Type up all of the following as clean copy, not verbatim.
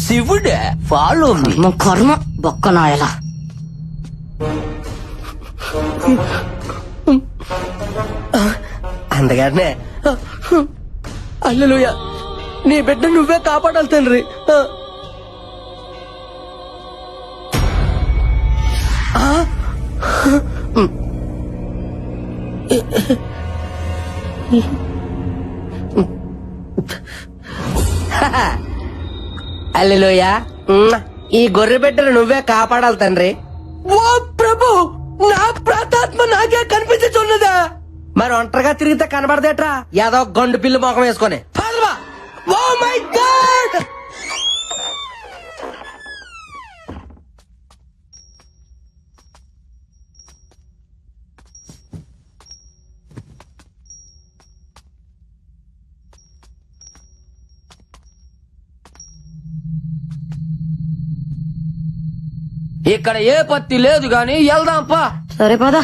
శివుడే ఫాలో కర్మ బొక్కనాయలా. అందుకనే హల్లెలూయా, నీ బిడ్డ నువ్వే కాపాడాలి తండ్రి. హల్లెలూయా, ఈ గొర్రె బిడ్డను నువ్వే కాపాడాలి తండ్రి. ఓ ప్రభు, నా ప్రాతాత్మ నాకే కనిపించున్నదా? మరి ఒంటరిగా తిరిగితే కనబడదేట్రా ఏదో గండు పిల్లి మొఖం వేసుకొని. Oh my God! ఇక్కడ ఏ పత్తి లేదు గాని వెళ్దాంపా. సరే పదా.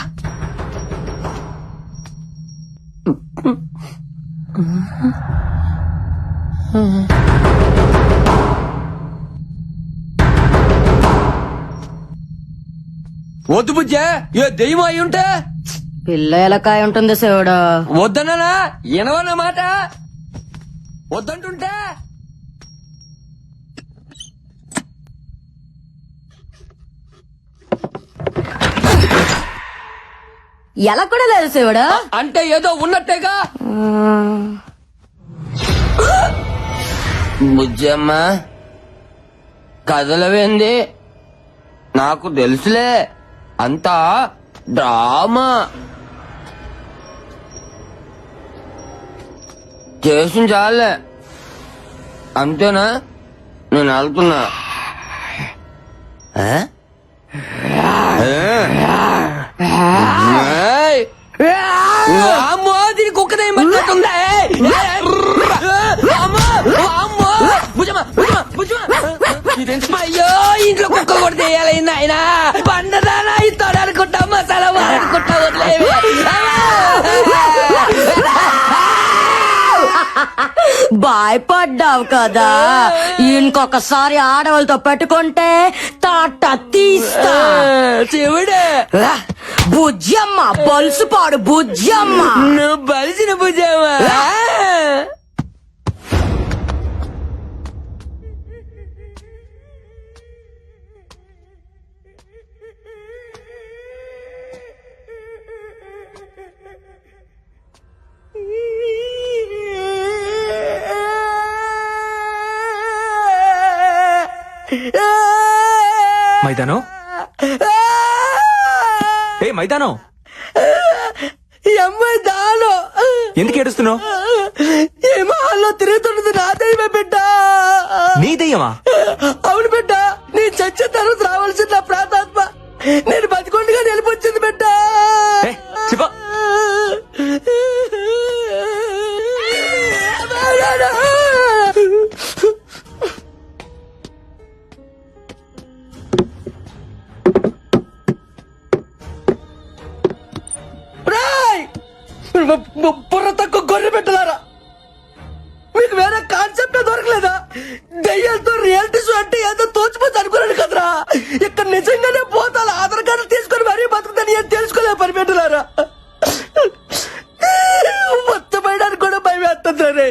వద్దు బుజ్జే, ఏ దెయ్యం అయి ఉంటే. పిల్ల ఎలకాయ ఉంటుంది శివుడు. వద్దన్నా వినవన్న మాట. వద్దంటుంటే ఎలా కూడా లేదు శివుడు. అంటే ఏదో ఉన్నట్టేగా. బుజ్జమ్మ కదలవేంది? నాకు తెలుసులే, అంతా డ్రామా చేసిన చాలే. అంతేనా? నేను వెళ్తున్నా. అమ్మో, దీని కుక్కదే మన్నట్టుందా? అయ్యో, ఇంట్లో కుక్క కూడా చేయాలైంది ఆయన. పండదానా ఇస్తాడు అనుకుంటా, మసాలా వాడుకుంటా వదిలేవి. భయపడ్డావు కదా, ఇంకొకసారి ఆడవాళ్ళతో పెట్టుకుంటే తాట తీస్తా. శివుడే, బుజ్జమ్మ బలుసుపాడు బుజ్జమ్మ. నువ్వు బలిసిన బుజ్జమ్మ. మైదానం, ఏ మైదానం, అమ్మాయి దాను ఎందుకు ఏడుస్తున్నావు? ఈ మహల్లో తిరుగుతున్నది నా దైవమే బిడ్డ. నీ దయ్యమా? అవును బిడ్డ, నీ చచ్చిన తర్వాత రావాల్సిన నా ప్రాతాత్మ నేను బతికొండగా నిలిపొచ్చింది బిడ్డ. శివ, బుర్ర తక్కువ గొర్రె పెట్టలారా, మీకు వేరే కాన్సెప్ట్ దొరకలేదా? దయ్యాలతో రియాలిటీ షో అంటే ఏదో తోచిపోతే అనుకున్నాను కదరా. ఇక్కడ నిజంగానే పోతాను ఆధార్ కార్డు తీసుకొని మరీ బతుకుతాను ఏం తెలుసుకోలే పని పెట్టలారా. మొత్తం పడడానికి కూడా భయం వేస్తుంటారే.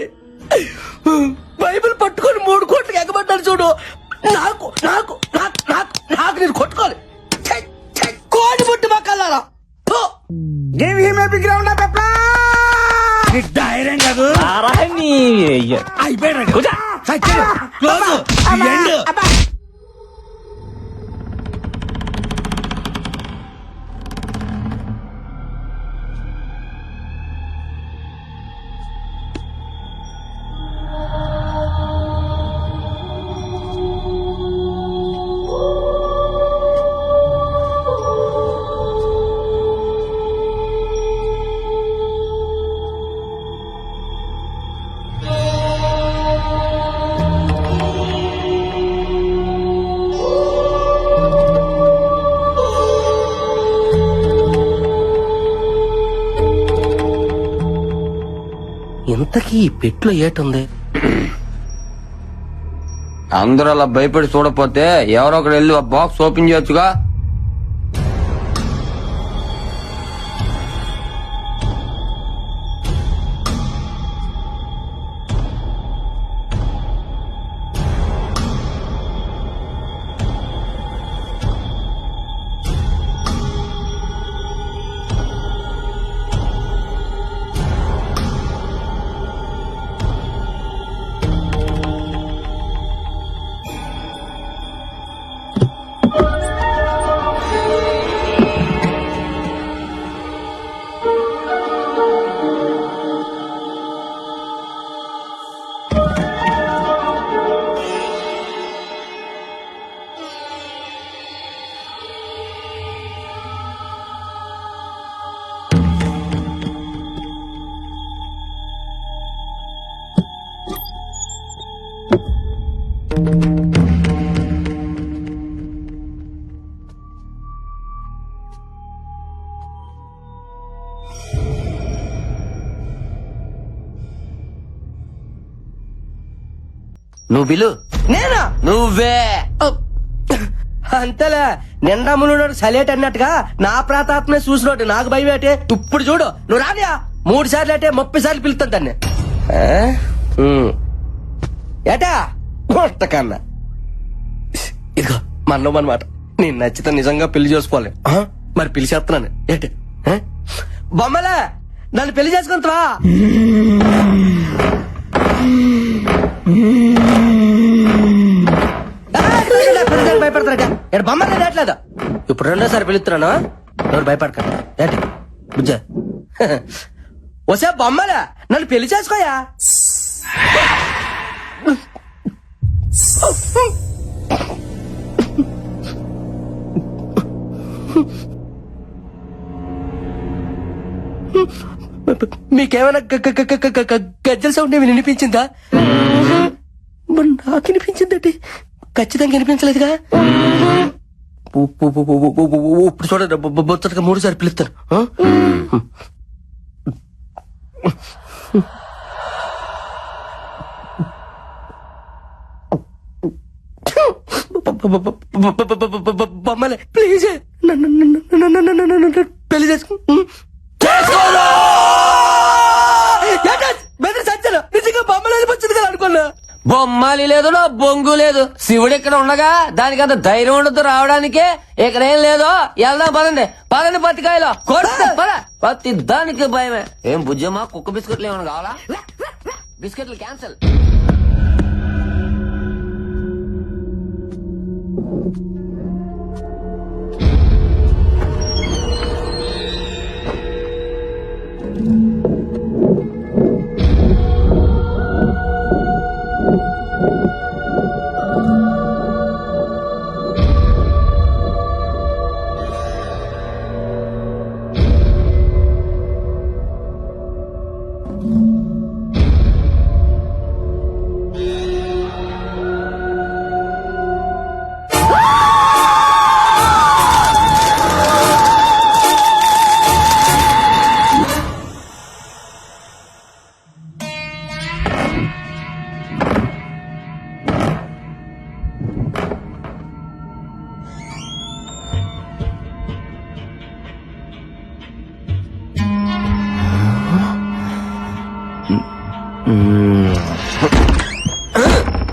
బైబిల్ పట్టుకొని 3 కోట్లకి ఎగబడ్డాను చూడు. నాకు నాకు నాకు నాకు నాకు నేను కొట్టుకోవాలి. కోడి పుట్టి మక్కలారా. Give him a big round of applause! ధైర్యం కాదు అయిపోయాడు. ఇంతకీ ఈ పెట్లో ఏటుంది? అందరూ అలా భయపడి చూడపోతే ఎవరో ఒకరు వెళ్ళి ఆ బాక్స్ ఓపెన్ చేయొచ్చుగా. నువ్వు బిలు. నేనా? నువ్వే. అంతేలే, నిండా మునుడు సలేట్ అన్నట్టుగా నా ప్రాతాత్మే చూసినోటి నాకు భయం ఏంటి? ఇప్పుడు చూడు, నువ్వు రానియా 3 సార్లు అంటే 30 సార్లు పిలుస్తాను దాన్ని. ఏటా కన్నా ఇదిగో మనమాట, నేను నచ్చితే నిజంగా పెళ్లి చేసుకోవాలి. మరి పెళ్లి చేస్తున్నాను ఏంటి? బొమ్మలే, నన్ను పెళ్లి చేసుకుంటావా? భయపడతారట బొమ్మలే ఏట్లేదు. ఇప్పుడు 2వ సారి పిలుస్తున్నాను, ఎవరు భయపడకండి. ఏంటి బుజ్జ? వసే బొమ్మలే, నన్ను పెళ్లి చేసుకోయా? మీకేమైనా గజ్జల సౌండ్ ఏమి వినిపించిందా? మరి నాకు వినిపించిందండి, ఖచ్చితంగా వినిపించలేదుగా. ఇప్పుడు చూడండి, బొచ్చటగా 3 సార్లు పిలుస్తాను. బొమ్మలే ప్లీజ్ పెళ్లి చేసుకో. సజ్జలు నిజంగా బొమ్మలేదు వచ్చింది కదా అనుకున్నా. బొమ్మాలి లేదు, నా బొంగు లేదు. శివుడు ఇక్కడ ఉండగా దానికి అంత ధైర్యం ఉండదు రావడానికే. ఇక్కడేం లేదో వెళ్దాం పదండి. పదండి పత్తికాయలో పత్తి దానికి భయమే. ఏం బుజ్జమ్మా, కుక్క బిస్కెట్లు ఏమైనా కావాలా? బిస్కెట్లు క్యాన్సల్.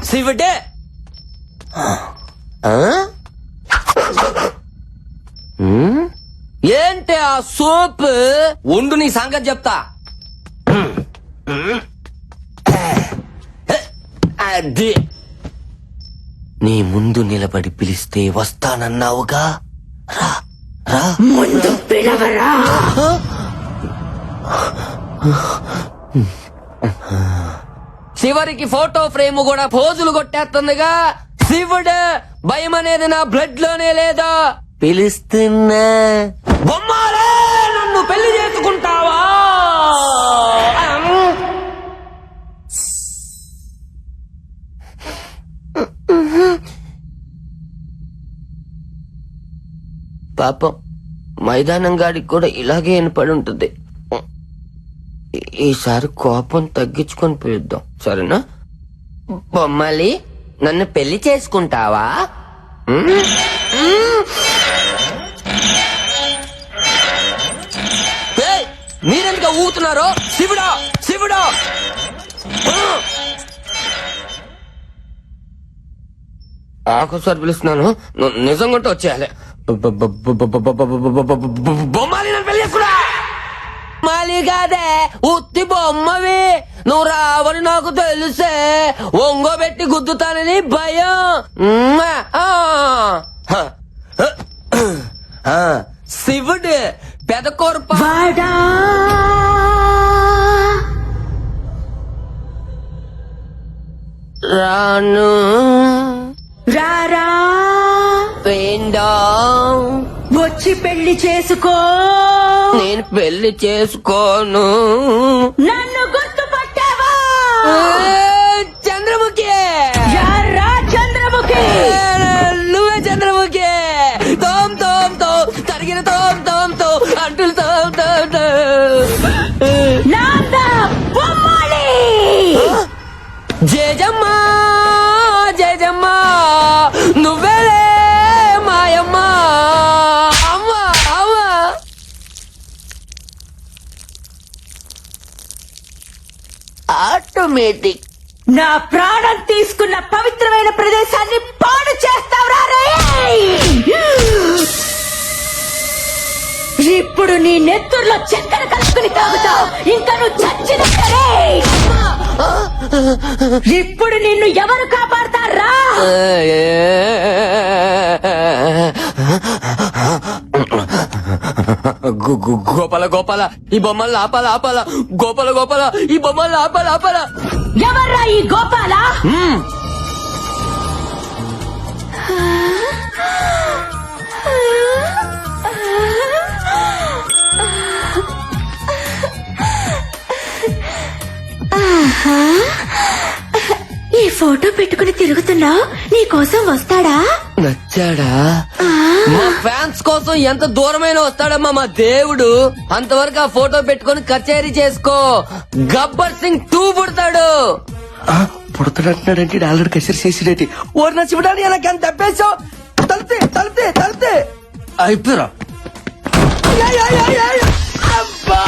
శివుడే ఏంటి ఆ సోప్? ఉండు నీ సంగతి చెప్తా. అది నీ ముందు నిలబడి పిలిస్తే వస్తానన్నావుగా, రా రా. ముందు పిలవరా. చివరికి ఫోటో ఫ్రేమ్ కూడా పోజులు కొట్టేస్తుందిగా. శివుడు భయం అనేది నా బ్లడ్ లోనే లేదా? పిలుస్తున్నా. బొమ్మాలే, నన్ను పెళ్లి చేసుకుంటావా? పాపం మైదానం గాడికి కూడా ఇలాగే వినపడి ఉంటుంది. ఈసారి కోపం తగ్గించుకొని పిలుద్దాం సరేనా? బొమ్మలి నన్ను పెళ్లి చేసుకుంటావా? ఏయ్, మీరెందుకు ఊగుతున్నారో? శివుడా శివుడా! ఆకోసారి పిలుస్తున్నాను, నువ్వు నిజంగా వచ్చేయాలి. బొమ్మాలి నన్ను పెళ్లి చేసుకున్నా! బొమ్మాలి కాదే, ఉత్తి బొమ్మవి. నువ్వు రావని నాకు తెలుసే, ఒంగోబెట్టి గుద్దుతానని భయం. శివుడు పెదకొరప వాడా రాను రారా వేండా వచ్చి పెళ్లి చేసుకో. నేను పెళ్లి చేసుకోను. నన్ను గుర్తుపట్టావా? చంద్రముఖి యారా చంద్రముఖి? నువ్వే చంద్రముఖి. తోమ్ తోమ్ తో తరిగిన తోమ్ తోమ్ తో అంటులు తోమ్ తోమ్ తో. నాంద బొమ్మాలి. జయజమ్మ జయజమ్మ నువ్వేలే మాయమ్మ. అమ్మ అమ్మ ఆటోమేటిక్. నా ప్రాణం తీసుకున్న పవిత్రమైన ప్రదేశాన్ని పాడు చేస్తావురా రేయ్! ఇప్పుడు నీ నెత్తుర్లో చక్కెర కలుపుకుని తాగుతావు. ఇంకా నువ్వు చచ్చినట్టే. ఇప్పుడు నిన్ను ఎవరు కాపాడతారా? గోపాల గోపాల ఈ బొమ్మల్ని ఆపాల ఆపాల. గోపాల గోపాల ఈ బొమ్మల్ని ఆపాల ఆపాల. ఎవర్రా ఈ గోపాల? ఈ ఫోటో పెట్టుకుని తిరుగుతున్నావు, నీ కోసం వస్తాడా? నచ్చాడా? మా ఫ్యాన్స్ కోసం ఎంత దూరమైన వస్తాడమ్మా మా దేవుడు. అంతవరకు ఆ ఫోటో పెట్టుకొని కచేరీ చేసుకో. గబ్బర్ సింగ్ 2 పుడతాడు. పుడతాడంటున్నాడంటే ఆల్రెడీ కసిరి చేసిడేటి. ఓరి నా శివుడాని నాకెంత తప్పేశావు. తలితే తలితే తలితే అయిపోయారా? అబ్బా